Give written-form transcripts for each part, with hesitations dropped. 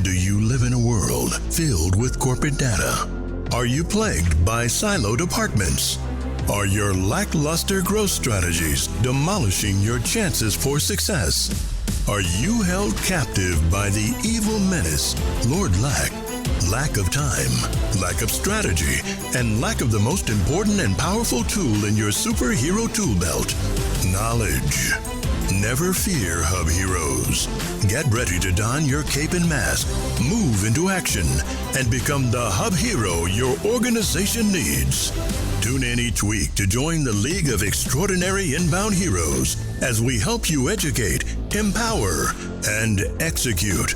Do you live in a world filled with corporate data? Are you plagued by siloed departments? Are your lackluster growth strategies demolishing your chances for success? Are you held captive by the evil menace, Lord Lack of time, lack of strategy, and lack of the most important and powerful tool in your superhero tool belt, knowledge? Never fear, Hub Heroes. Get ready to don your cape and mask, move into action, and become the Hub Hero your organization needs. Tune in each week to join the League of Extraordinary Inbound Heroes as we help you educate, empower, and execute.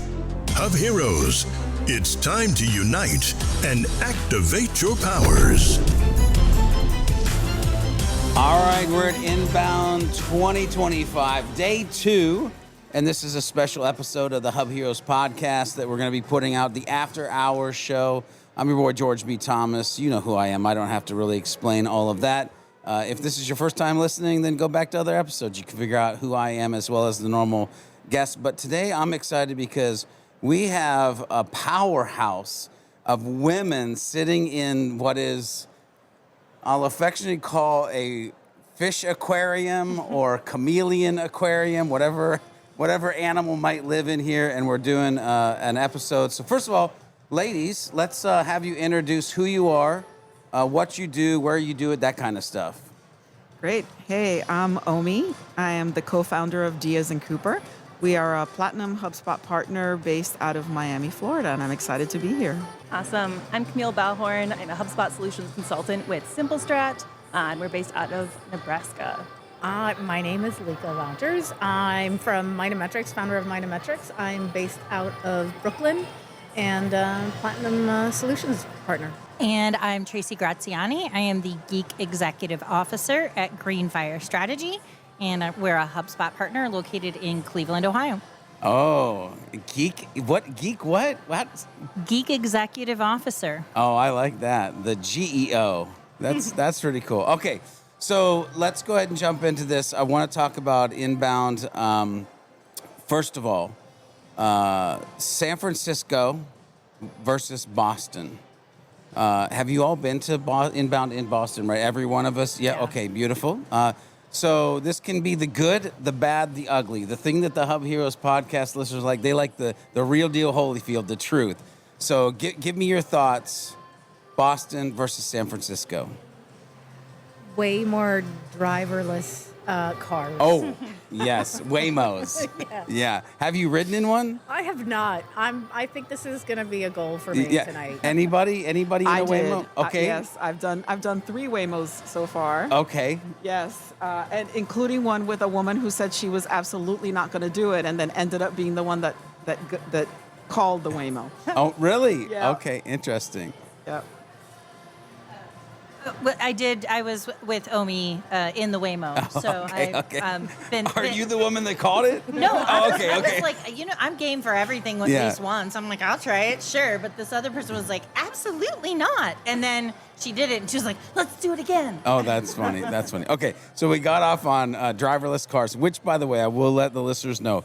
Hub Heroes, it's time to unite and activate your powers. All right, we're at Inbound 2025, day 2, and this is a special episode of the Hub Heroes Podcast that we're going to be putting out, the After Hours show. I'm your boy, George B. Thomas. You know who I am. I don't have to really explain all of that. If this is your first time listening, then go back to other episodes. You can figure out who I am as well as the normal guests. But today I'm excited because we have a powerhouse of women sitting in what is, I'll affectionately call a fish aquarium or chameleon aquarium, whatever animal might live in here, and we're doing an episode. So first of all, ladies, let's have you introduce who you are, what you do, where you do it, that kind of stuff. Great. Hey, I'm Omi. I am the co-founder of Diaz & Cooper. We are a platinum HubSpot partner based out of Miami, Florida, and I'm excited to be here. Awesome. I'm Camille Balhorn. I'm a HubSpot solutions consultant with SimpleStrat, and we're based out of Nebraska. My name is Lika Loungers. I'm from Minometrics, founder of Minometrics. I'm based out of Brooklyn and platinum solutions partner. And I'm Tracy Graziani. I am the Geek Executive Officer at Greenfire Strategy, and we're a HubSpot partner located in Cleveland, Ohio. Oh, geek what? What? Geek Executive Officer. Oh, I like that. The GEO. That's pretty cool. Okay, so let's go ahead and jump into this. I want to talk about Inbound. First of all, San Francisco versus Boston. Have you all been to Inbound in Boston, right? Every one of us? Yeah. Okay, beautiful. So this can be the good, the bad, the ugly. The thing that the Hub Heroes podcast listeners like, they like the real deal Holyfield, the truth. So give me your thoughts, Boston versus San Francisco. Way more driverless cars. Oh, yes, Waymos. Yeah. Have you ridden in one? I have not. I think this is going to be a goal for me tonight. Anybody in a Waymo? Okay. Yes, I've done 3 Waymos so far. Okay. Yes, and including one with a woman who said she was absolutely not going to do it, and then ended up being the one that called the Waymo. Oh, really? Yeah. Okay, interesting. Yep. I was with Omi in the Waymo. So okay. Are you the woman that called it? No. Okay. I was like, I'm game for everything at least once. I'm like, I'll try it, sure. But this other person was like, absolutely not. And then she did it, and she was like, let's do it again. Oh, that's funny. That's funny. Okay, so we got off on driverless cars, which, by the way, I will let the listeners know,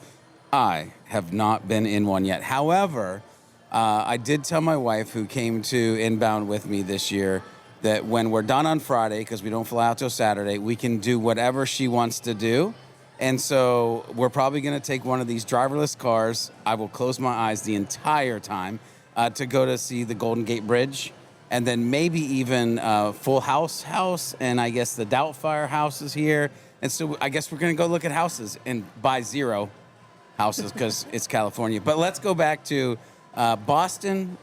I have not been in one yet. However, I did tell my wife, who came to Inbound with me this year, that when we're done on Friday, because we don't fly out till Saturday, we can do whatever she wants to do. And so we're probably going to take one of these driverless cars. I will close my eyes the entire time to go to see the Golden Gate Bridge, and then maybe even Full House, and I guess the Doubtfire House is here. And so I guess we're going to go look at houses and buy 0 houses because it's California. But let's go back to Boston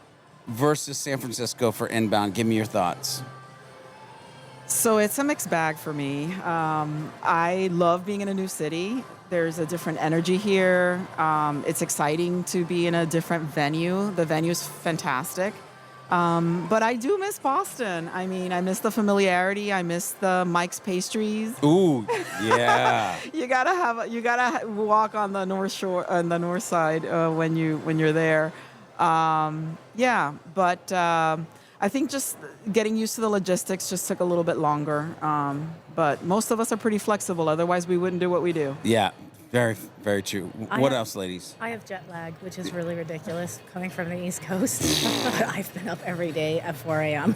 versus San Francisco for Inbound. Give me your thoughts. So it's a mixed bag for me. I love being in a new city. There's a different energy here. It's exciting to be in a different venue. The venue's fantastic. But I do miss Boston. I mean, I miss the familiarity. I miss the Mike's pastries. Ooh, yeah. You gotta walk on the north shore, on the north side when you're there. But I think just getting used to the logistics just took a little bit longer. But most of us are pretty flexible. Otherwise, we wouldn't do what we do. Yeah, Very, very true. What else, ladies? I have jet lag, which is really ridiculous coming from the East Coast. But I've been up every day at 4 a.m.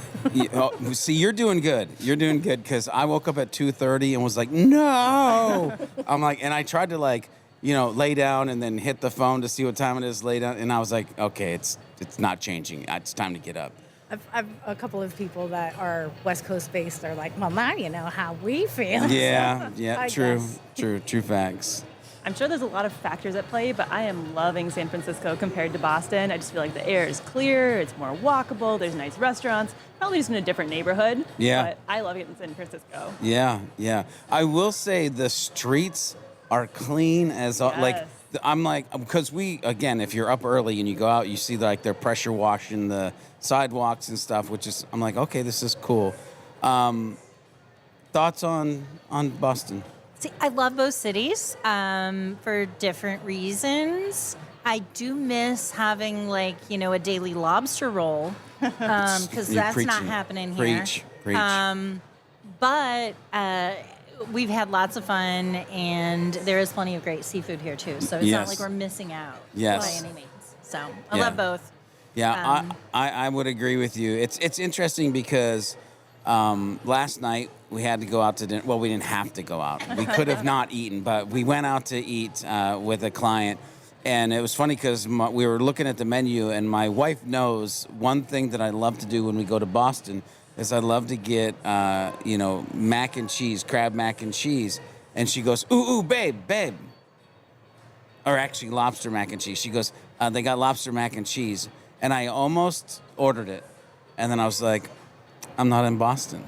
See, you're doing good. You're doing good because I woke up at 2:30 and was like, no. I'm like, and I tried to lay down and then hit the phone to see what time it is, lay down. And I was like, okay, it's not changing. It's time to get up. I've a couple of people that are West Coast based. They're like, well, now you know how we feel. Yeah, true, guess. true facts. I'm sure there's a lot of factors at play, but I am loving San Francisco compared to Boston. I just feel like the air is clear, it's more walkable, there's nice restaurants, probably just in a different neighborhood. Yeah. But I love it in San Francisco. Yeah. I will say the streets are clean as Yes. because if you're up early and you go out, you see they're pressure washing the sidewalks and stuff, which is, I'm like, okay, this is cool. Thoughts on Boston? See, I love both cities for different reasons. I do miss having a daily lobster roll because that's not happening here. Preach. But we've had lots of fun, and there is plenty of great seafood here too. So it's not like we're missing out by any means. So I love both. Yeah, I would agree with you. It's interesting because last night we had to go out to dinner. Well, we didn't have to go out. We could have not eaten, but we went out to eat with a client. And it was funny because we were looking at the menu, and my wife knows one thing that I love to do when we go to Boston is I love to get, mac and cheese, crab mac and cheese. And she goes, ooh, babe. Or actually lobster mac and cheese. She goes, they got lobster mac and cheese. And I almost ordered it. And then I was like, I'm not in Boston.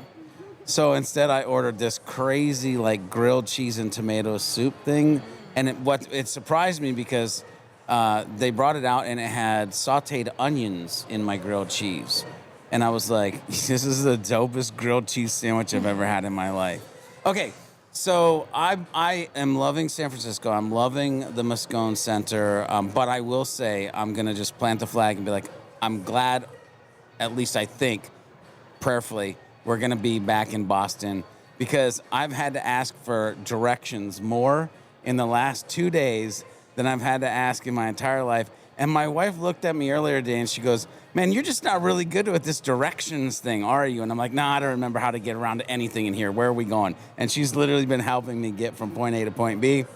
So instead I ordered this crazy grilled cheese and tomato soup thing. And it surprised me because they brought it out and it had sauteed onions in my grilled cheese. And I was like, this is the dopest grilled cheese sandwich I've ever had in my life. Okay, so I am loving San Francisco. I'm loving the Moscone Center. But I will say I'm going to just plant the flag and be like, I'm glad, at least I think, prayerfully, we're going to be back in Boston because I've had to ask for directions more in the last 2 days than I've had to ask in my entire life. And my wife looked at me earlier today and she goes, man, you're just not really good with this directions thing, are you? And I'm like, no, I don't remember how to get around to anything in here. Where are we going? And she's literally been helping me get from point A to point B.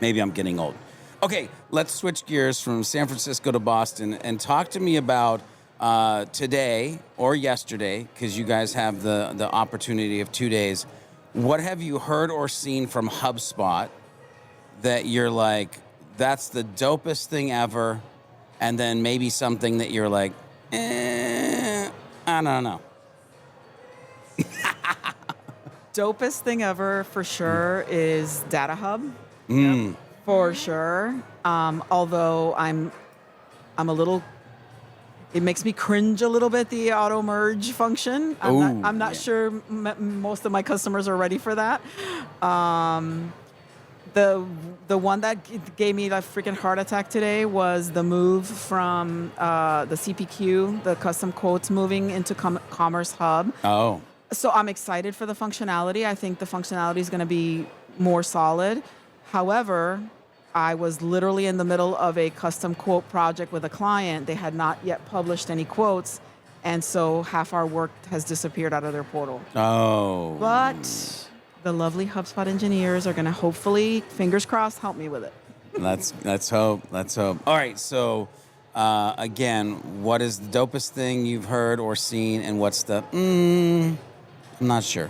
Maybe I'm getting old. Okay, let's switch gears from San Francisco to Boston and talk to me about today or yesterday, because you guys have the opportunity of 2 days. What have you heard or seen from HubSpot that you're like, that's the dopest thing ever, and then maybe something that you're like, I don't know. Dopest thing ever for sure is Data Hub. For sure. Although I'm a little. It makes me cringe a little bit, the auto merge function. I'm not sure most of my customers are ready for that. The one that gave me a freaking heart attack today was the move from the CPQ, the custom quotes, moving into Commerce Hub. Oh. So I'm excited for the functionality. I think the functionality is going to be more solid. However, I was literally in the middle of a custom quote project with a client. They had not yet published any quotes, and so half our work has disappeared out of their portal. Oh. But the lovely HubSpot engineers are going to hopefully, fingers crossed, help me with it. Let's hope. All right, so again, what is the dopest thing you've heard or seen, and what's the I'm not sure.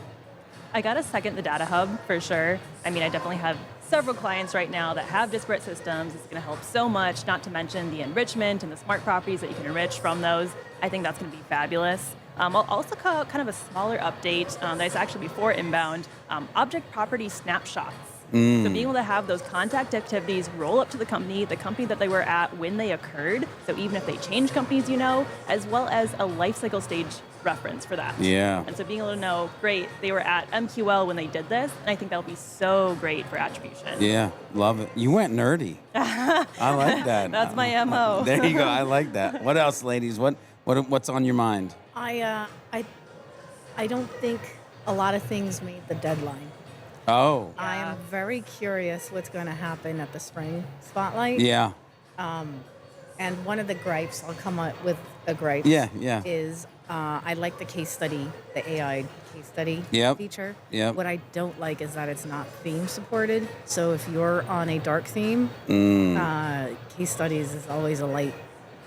I got to second the Data Hub for sure. I mean, I definitely have several clients right now that have disparate systems. It's going to help so much, not to mention the enrichment and the smart properties that you can enrich from those. I think that's going to be fabulous. I'll also call out kind of a smaller update that's actually before Inbound, object property snapshots. So being able to have those contact activities roll up to the company that they were at when they occurred. So even if they change companies, as well as a life cycle stage reference for that. Yeah. And so being able to know, great, they were at MQL when they did this, and I think that'll be so great for attribution. Yeah, love it. You went nerdy. I like that. That's my MO. There you go. I like that. What else, ladies? What's on your mind? I don't think a lot of things made the deadline. Oh. I am very curious what's going to happen at the spring spotlight. Yeah. And one of the gripes, I'll come up with a gripe. Yeah. Is I like the case study, the AI case study feature. Yep. What I don't like is that it's not theme supported. So if you're on a dark theme, case studies is always a light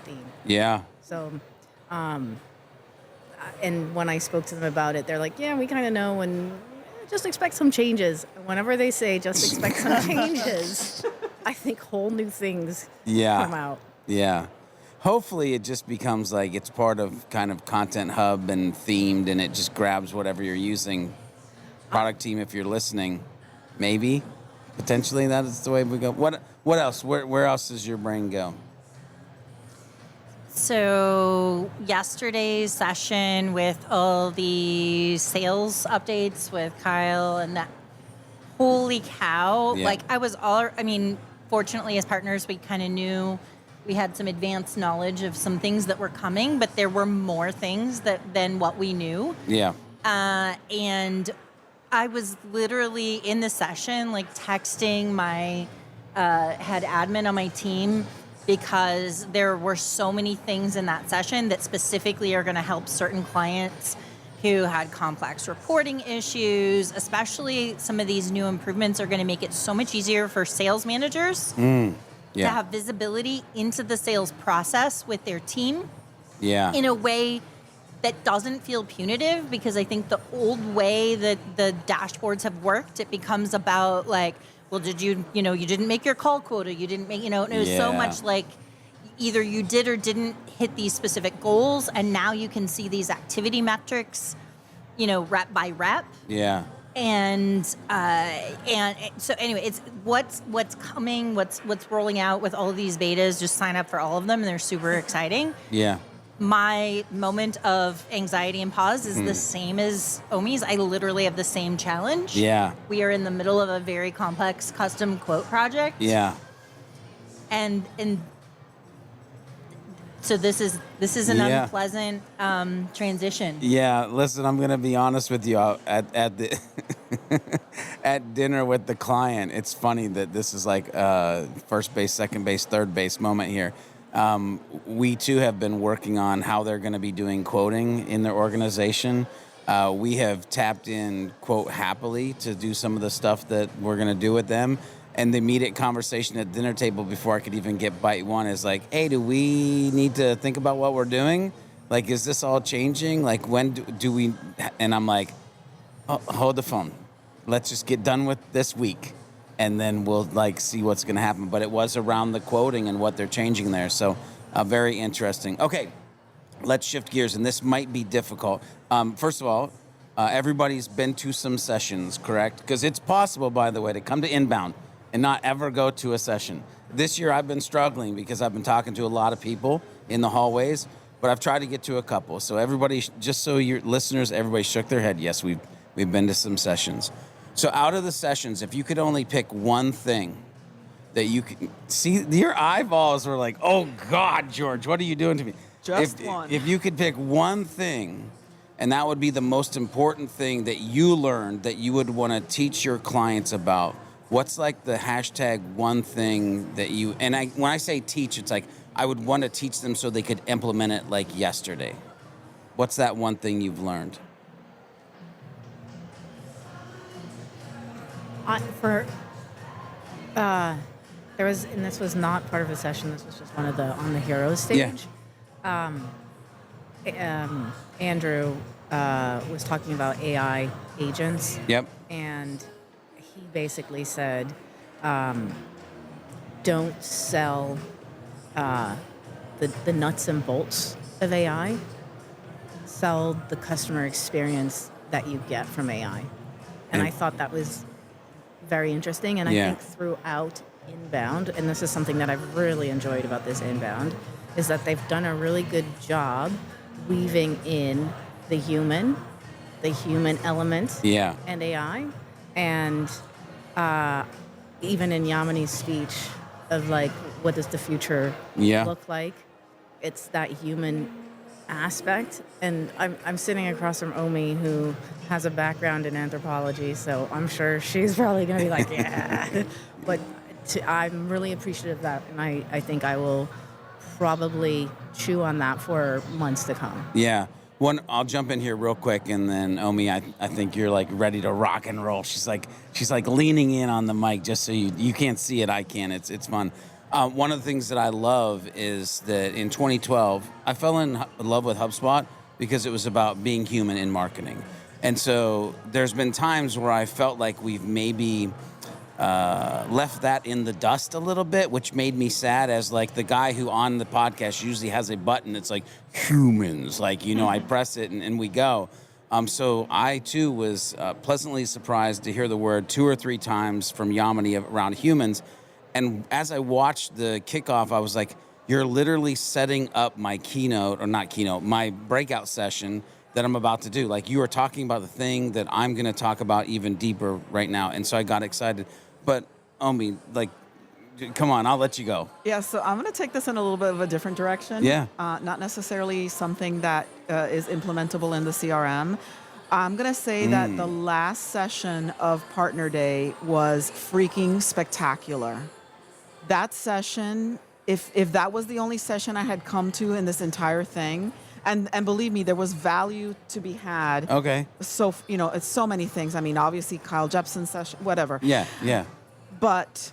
theme. Yeah. So, and when I spoke to them about it, they're like, yeah, we kind of know, and just expect some changes. Whenever they say just expect some changes, I think whole new things come out. Yeah. Hopefully it just becomes like it's part of kind of Content Hub and themed, and it just grabs whatever you're using. Product team, if you're listening, maybe, potentially that is the way we go. What else? Where else does your brain go? So yesterday's session with all the sales updates with Kyle and that, holy cow. Yeah. Like fortunately as partners, we kind of knew we had some advanced knowledge of some things that were coming, but there were more things than what we knew. Yeah. And I was literally in the session, like texting my head admin on my team, because there were so many things in that session that specifically are going to help certain clients who had complex reporting issues. Especially some of these new improvements are going to make it so much easier for sales managers to have visibility into the sales process with their team in a way that doesn't feel punitive, because I think the old way that the dashboards have worked, it becomes about like, well, did you didn't make your call quota, you didn't make, and it was so much like either you did or didn't hit these specific goals, and now you can see these activity metrics, rep by rep. Yeah. And so anyway, it's what's coming, what's rolling out with all of these betas. Just sign up for all of them, and they're super exciting. Yeah. My moment of anxiety and pause is the same as Omi's. I literally have the same challenge. Yeah. We are in the middle of a very complex custom quote project. Yeah. And so this is an unpleasant transition. Yeah. Listen, I'm gonna be honest with you. At the at dinner with the client, it's funny that this is like first base, second base, third base moment here. We too have been working on how they're going to be doing quoting in their organization. We have tapped in Quote Happily to do some of the stuff that we're going to do with them. And the immediate conversation at dinner table before I could even get bite one is like, hey, do we need to think about what we're doing? Like, is this all changing? Like, when do we? And I'm like, oh, hold the phone. Let's just get done with this week, and then we'll see what's going to happen. But it was around the quoting and what they're changing there. So very interesting. Okay, let's shift gears, and this might be difficult. First of all, everybody's been to some sessions, correct? Because it's possible, by the way, to come to Inbound and not ever go to a session. This year I've been struggling because I've been talking to a lot of people in the hallways, but I've tried to get to a couple. So everybody, just so your listeners, everybody shook their head. Yes, we've been to some sessions. So out of the sessions, if you could only pick one thing that you could see, your eyeballs were like, oh God, George, what are you doing to me? Just one. If you could pick one thing, and that would be the most important thing that you learned that you would want to teach your clients about, what's like the hashtag one thing that you, and when I say teach, it's like I would want to teach them so they could implement it like yesterday. What's that one thing you've learned? There was, and this was not part of a session. This was just one of the on the Heroes stage. Andrew was talking about AI agents. Yep. And he basically said, don't sell the nuts and bolts of AI. Sell the customer experience that you get from AI. And I thought that was very interesting. And I think throughout Inbound, and this is something that I've really enjoyed about this Inbound, is that they've done a really good job weaving in the human element and AI. And even in Yamini's speech of like, what does the future look like? It's that human aspect, and I'm sitting across from Omi, who has a background in anthropology, so I'm sure she's probably going to be like, yeah. But I'm really appreciative of that, and I think I will probably chew on that for months to come. Yeah. I'll jump in here real quick, and then Omi, I think you're like ready to rock and roll. She's like leaning in on the mic just so you can't see it. I can. It's fun. One of the things that I love is that in 2012, I fell in love with HubSpot because it was about being human in marketing. And so there's been times where I felt like we've maybe left that in the dust a little bit, which made me sad as like the guy who on the podcast usually has a button that's like humans, like, I press it and we go. So I too was pleasantly surprised to hear the word 2 or 3 times from Yamini around humans. And as I watched the kickoff, I was like, you're literally setting up my my breakout session that I'm about to do. Like, you are talking about the thing that I'm going to talk about even deeper right now. And so I got excited. But, Omi, like, come on, I'll let you go. Yeah, so I'm going to take this in a little bit of a different direction. Yeah. Not necessarily something that is implementable in the CRM. I'm going to say that the last session of Partner Day was freaking spectacular. That session, if that was the only session I had come to in this entire thing, and believe me, there was value to be had. Okay. So, it's so many things. I mean, obviously, Kyle Jepsen's session, whatever. Yeah. But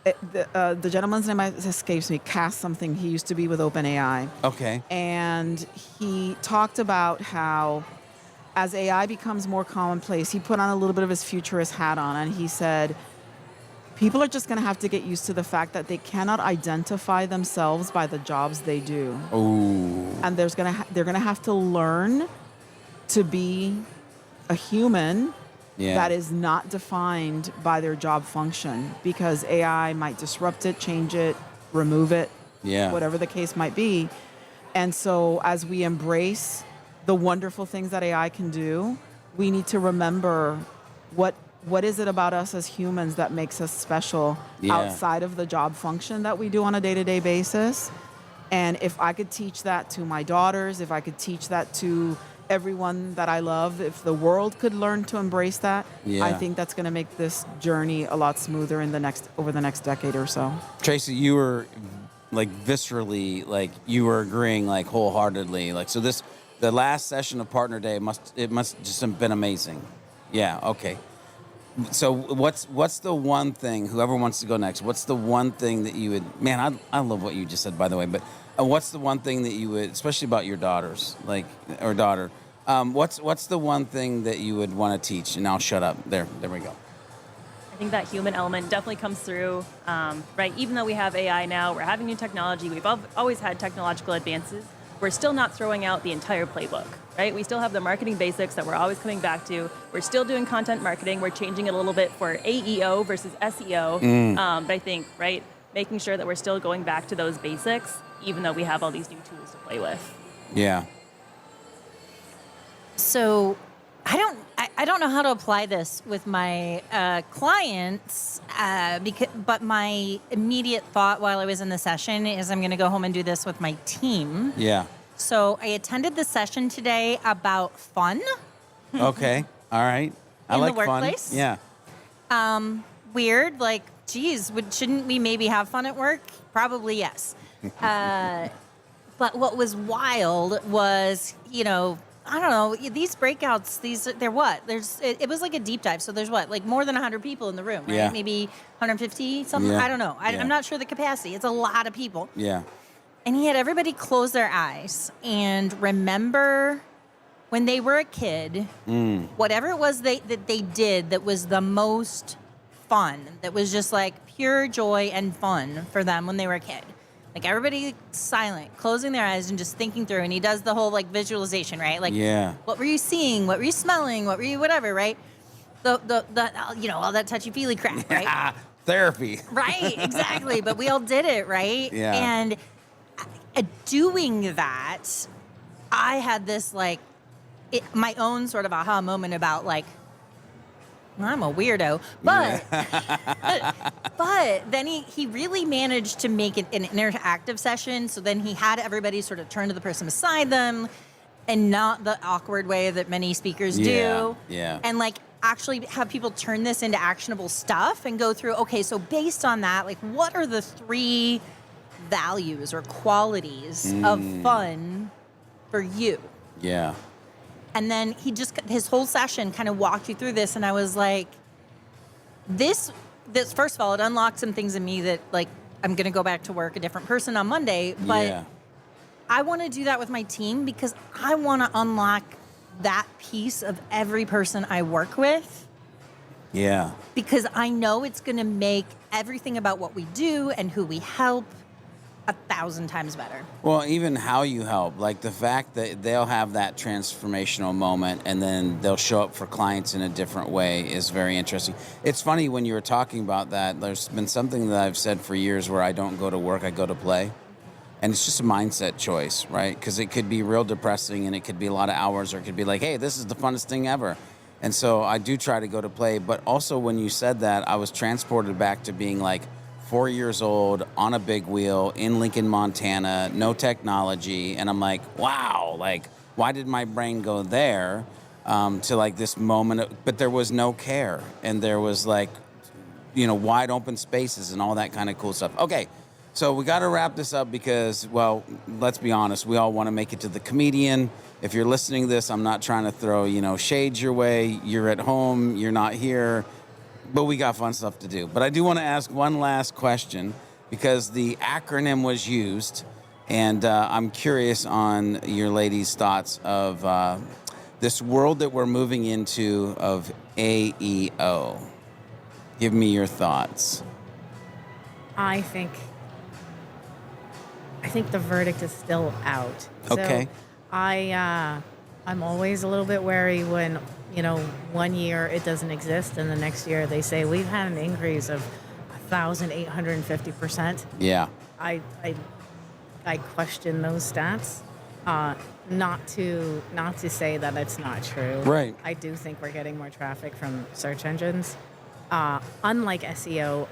the gentleman's name escapes me, Cass something. He used to be with OpenAI. Okay. And he talked about how as AI becomes more commonplace, he put on a little bit of his futurist hat on, and he said, people are just going to have to get used to the fact that they cannot identify themselves by the jobs they do. Ooh. And they're going to have to learn to be a human that is not defined by their job function, because AI might disrupt it, change it, remove it, whatever the case might be. And so as we embrace the wonderful things that AI can do, we need to remember what is it about us as humans that makes us special outside of the job function that we do on a day-to-day basis. And if I could teach that to my daughters, if I could teach that to everyone that I love, if the world could learn to embrace that, I think that's going to make this journey a lot smoother over the next decade or so. Tracy, you were like viscerally, like you were agreeing like wholeheartedly. Like, so the last session of Partner Day must just have been amazing. Yeah. Okay. So what's the one thing, whoever wants to go next, what's the one thing that you would, man, I love what you just said, by the way, but what's the one thing that you would, especially about your daughters, or daughter, what's the one thing that you would want to teach? And I'll shut up. There we go. I think that human element definitely comes through, right? Even though we have AI now, we're having new technology, we've always had technological advances, we're still not throwing out the entire playbook, right? We still have the marketing basics that we're always coming back to. We're still doing content marketing. We're changing it a little bit for AEO versus SEO. But I think, right, making sure that we're still going back to those basics, even though we have all these new tools to play with. Yeah. So I don't know how to apply this with my clients, but my immediate thought while I was in the session is I'm going to go home and do this with my team. Yeah. So I attended the session today about fun. Okay. All right. I in like the workplace. Fun. Yeah. Weird. Like, geez, shouldn't we maybe have fun at work? Probably yes. But what was wild was, I don't know, these breakouts, they're what? It was like a deep dive. So there's what? Like more than 100 people in the room, right? Yeah. Maybe 150 something? Yeah. I don't know. I'm not sure the capacity. It's a lot of people. Yeah. And he had everybody close their eyes and remember when they were a kid, whatever it was that they did that was the most fun, that was just like pure joy and fun for them when they were a kid. Like everybody silent, closing their eyes and just thinking through. And he does the whole like visualization, right? Like, what were you seeing? What were you smelling? What were you whatever, right? The all that touchy-feely crap, right? Therapy. Right, exactly. But we all did it, right? Yeah. And doing that, I had this my own sort of aha moment about like, I'm a weirdo. But but then he really managed to make it an interactive session. So then he had everybody sort of turn to the person beside them, and not the awkward way that many speakers do. Yeah. And like actually have people turn this into actionable stuff and go through, okay, so based on that, like what are the 3 values or qualities of fun for you? Yeah. And then his whole session kind of walked you through this, and I was like, this first of all, it unlocked some things in me that like I'm gonna go back to work a different person on Monday, but I want to do that with my team because I want to unlock that piece of every person I work with. Yeah. Because I know it's going to make everything about what we do and who we help 1,000 times better. Well, even how you help, like the fact that they'll have that transformational moment and then they'll show up for clients in a different way is very interesting. It's funny when you were talking about that, there's been something that I've said for years where I don't go to work, I go to play. And it's just a mindset choice, right? Because it could be real depressing and it could be a lot of hours, or it could be like, hey, this is the funnest thing ever. And so I do try to go to play. But also when you said that, I was transported back to being like 4 years old on a big wheel in Lincoln, Montana, no technology. And I'm like, wow, like, why did my brain go there to like this moment? But there was no care. And there was like, wide open spaces and all that kind of cool stuff. Okay. So we got to wrap this up because, well, let's be honest. We all want to make it to the comedian. If you're listening to this, I'm not trying to throw, shades your way. You're at home. You're not here. But we got fun stuff to do. But I do want to ask one last question because the acronym was used. And I'm curious on your ladies' thoughts of this world that we're moving into of AEO. Give me your thoughts. I think the verdict is still out. Okay. So I'm always a little bit wary when, 1 year it doesn't exist and the next year they say we've had an increase of 1,850%. Yeah. I question those stats. Not to say that it's not true. Right. I do think we're getting more traffic from search engines. Unlike SEO,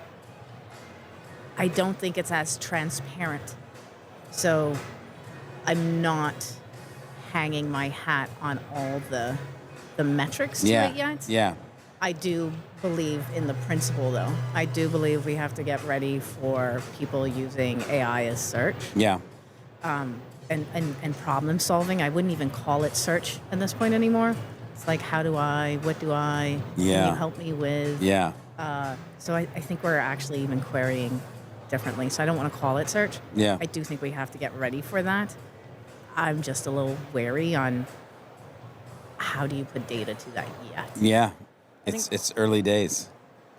I don't think it's as transparent. So I'm not hanging my hat on all the metrics to it yet. Yeah. I do believe in the principle, though. I do believe we have to get ready for people using AI as search. Yeah. And problem solving. I wouldn't even call it search at this point anymore. It's like, what do I, can you help me with? Yeah. So I think we're actually even querying differently. So I don't want to call it search. Yeah. I do think we have to get ready for that. I'm just a little wary on how do you put data to that yet. Yeah. It's early days.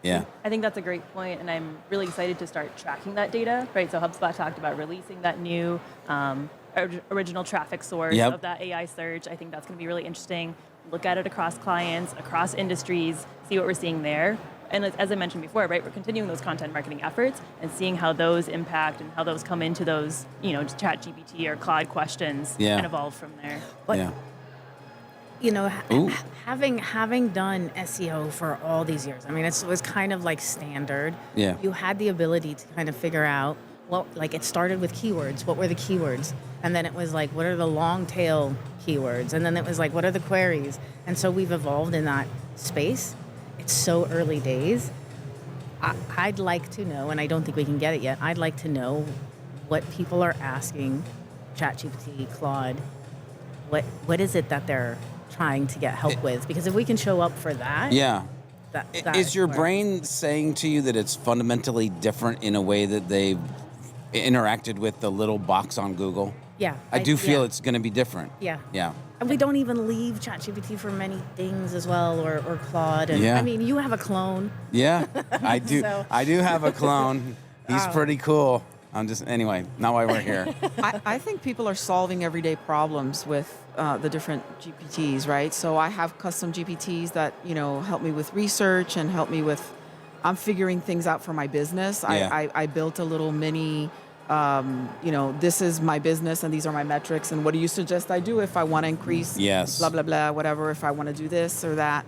Yeah. I think that's a great point, and I'm really excited to start tracking that data, right? So HubSpot talked about releasing that new original traffic source of that AI search. I think that's going to be really interesting. Look at it across clients, across industries, see what we're seeing there. And as I mentioned before, right, we're continuing those content marketing efforts and seeing how those impact and how those come into those, chat GPT or Claude questions and evolve from there. But, having done SEO for all these years, I mean, it was kind of like standard. Yeah. You had the ability to kind of figure out, it started with keywords. What were the keywords? And then it was like, what are the long tail keywords? And then it was like, what are the queries? And so we've evolved in that space. It's so early days. I'd like to know, and I don't think we can get it yet, I'd like to know what people are asking ChatGPT, Claude. What is it that they're trying to get help with? Because if we can show up for that. Yeah. That is your brain saying to you that it's fundamentally different in a way that they've interacted with the little box on Google? Yeah. I do feel it's going to be different. Yeah. Yeah. And we don't even leave ChatGPT for many things as well, or Claude. And, I mean, you have a clone. Yeah, I do. So. I do have a clone. He's pretty cool. Anyway, not why we're here. I think people are solving everyday problems with the different GPTs, right? So I have custom GPTs that, help me with research and help me with, I'm figuring things out for my business. Yeah. I built a little mini, this is my business and these are my metrics. And what do you suggest I do if I want to increase blah, blah, blah, whatever, if I want to do this or that.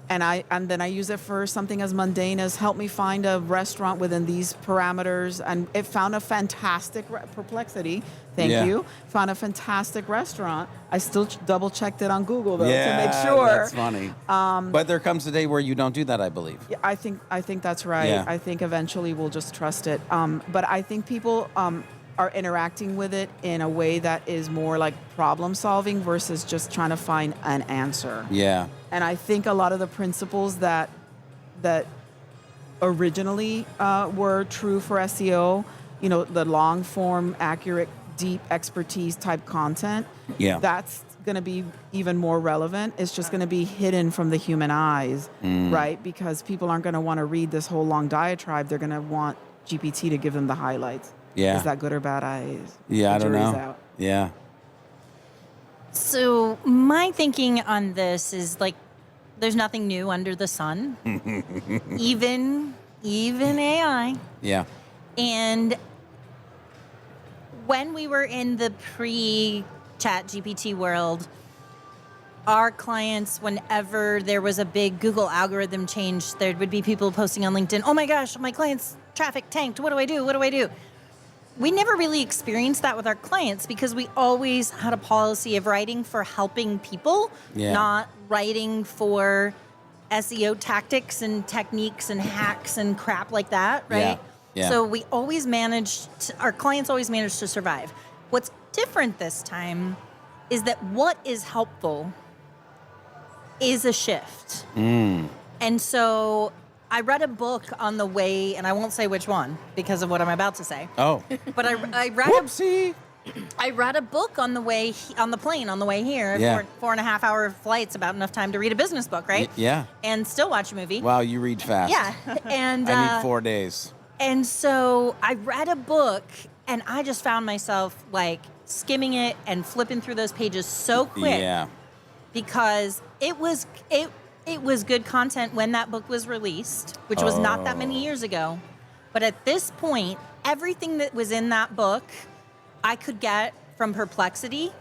and then I use it for something as mundane as help me find a restaurant within these parameters, and it found a fantastic Perplexity. Thank you. Found a fantastic restaurant. I still double checked it on Google though to make sure. That's funny. But there comes a day where you don't do that, I believe. Yeah, I think that's right. Yeah. I think eventually we'll just trust it. But I think people are interacting with it in a way that is more like problem solving versus just trying to find an answer. Yeah. And I think a lot of the principles that originally were true for SEO, the long form, accurate, deep expertise type content, that's going to be even more relevant. It's just going to be hidden from the human eyes, right? Because people aren't going to want to read this whole long diatribe. They're going to want GPT to give them the highlights. Yeah. Is that good or bad? I don't know. Out. Yeah. So my thinking on this is like, there's nothing new under the sun, even AI. Yeah. And when we were in the pre-Chat GPT world, our clients, whenever there was a big Google algorithm change, there would be people posting on LinkedIn, oh my gosh, my client's traffic tanked. What do I do? What do I do? We never really experienced that with our clients because we always had a policy of writing for helping people, not writing for SEO tactics and techniques and hacks and crap like that, right? Yeah. So we always our clients always managed to survive. What's different this time is that what is helpful is a shift. And so I read a book on the way, and I won't say which one because of what I'm about to say. Oh. But I read Whoopsie. I read a book on the way on the plane on the way here. Yeah. 4.5 hour flight's about enough time to read a business book, right? Yeah. And still watch a movie. Wow, you read fast. Yeah. And I need 4 days. And so I read a book, and I just found myself like skimming it and flipping through those pages so quick. Yeah. Because it was good content when that book was released, which was not that many years ago. But at this point, everything that was in that book, I could get from Perplexity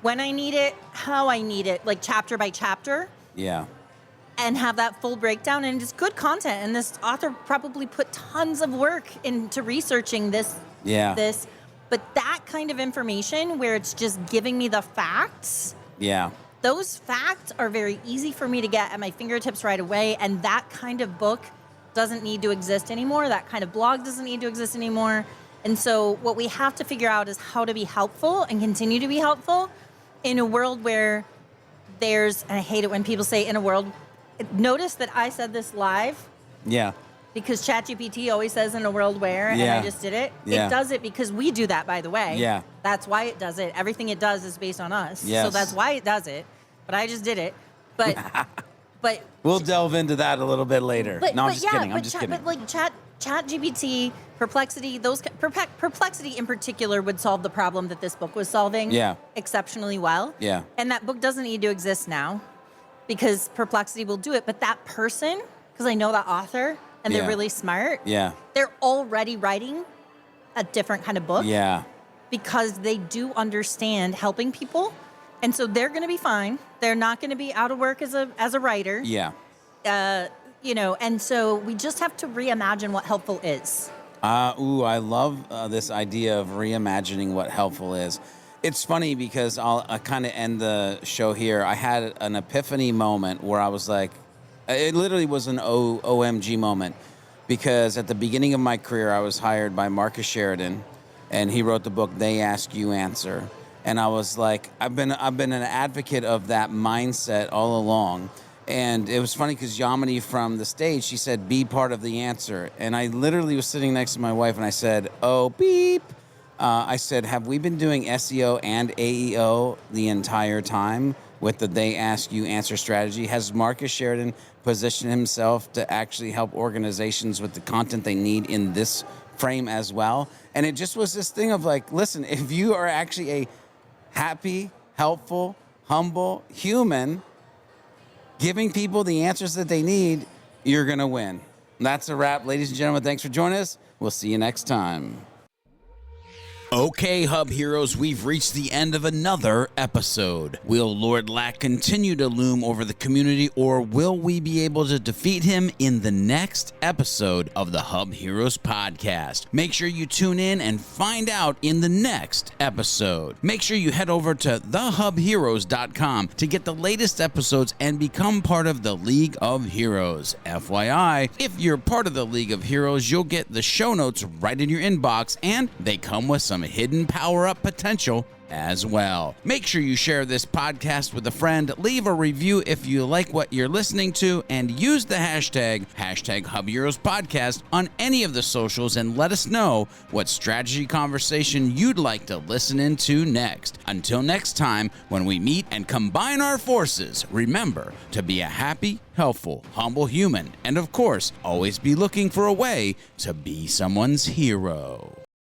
when I need it, how I need it, like chapter by chapter. Yeah. And have that full breakdown. And it's good content. And this author probably put tons of work into researching this. But that kind of information where it's just giving me the facts. Yeah. Those facts are very easy for me to get at my fingertips right away, and that kind of book doesn't need to exist anymore. That kind of blog doesn't need to exist anymore. And so what we have to figure out is how to be helpful and continue to be helpful in a world where and I hate it when people say in a world, notice that I said this live. Yeah. Because ChatGPT always says in a world where, and I just did it. Yeah. It does it because we do that, by the way. Yeah. That's why it does it. Everything it does is based on us. Yes. So that's why it does it. But I just did it. But we'll delve into that a little bit later. I'm just kidding. But like ChatGPT, Perplexity, Perplexity in particular would solve the problem that this book was solving exceptionally well. Yeah. And that book doesn't need to exist now because Perplexity will do it. But that person, because I know that author and they're really smart, they're already writing a different kind of book. Yeah. Because they do understand helping people. And so they're going to be fine. They're not going to be out of work as a writer. Yeah. And so we just have to reimagine what helpful is. I love this idea of reimagining what helpful is. It's funny because I'll kind of end the show here. I had an epiphany moment where I was like, it literally was an OMG moment because at the beginning of my career, I was hired by Marcus Sheridan, and he wrote the book, They Ask You Answer. And I was like, I've been an advocate of that mindset all along. And it was funny because Yamini from the stage, she said, be part of the answer. And I literally was sitting next to my wife and I said, oh, beep. I said, have we been doing SEO and AEO the entire time with the They Ask You Answer strategy? Has Marcus Sheridan positioned himself to actually help organizations with the content they need in this frame as well? And it just was this thing of like, listen, if you are actually a happy, helpful, humble human, giving people the answers that they need, you're going to win. That's a wrap. Ladies and gentlemen, thanks for joining us. We'll see you next time. Okay. Okay, Hub Heroes, we've reached the end of another episode. Will Lord Lack continue to loom over the community, or will we be able to defeat him in the next episode of the Hub Heroes Podcast? Make sure you tune in and find out in the next episode. Make sure you head over to thehubheroes.com to get the latest episodes and become part of the League of Heroes. FYI, if you're part of the League of Heroes, you'll get the show notes right in your inbox, and they come with some hidden power-up potential as well. Make sure you share this podcast with a friend, leave a review if you like what you're listening to, and use the hashtag HubHeroesPodcast on any of the socials and let us know what strategy conversation you'd like to listen into next. Until next time, when we meet and combine our forces, remember to be a happy, helpful, humble human, and of course, always be looking for a way to be someone's hero.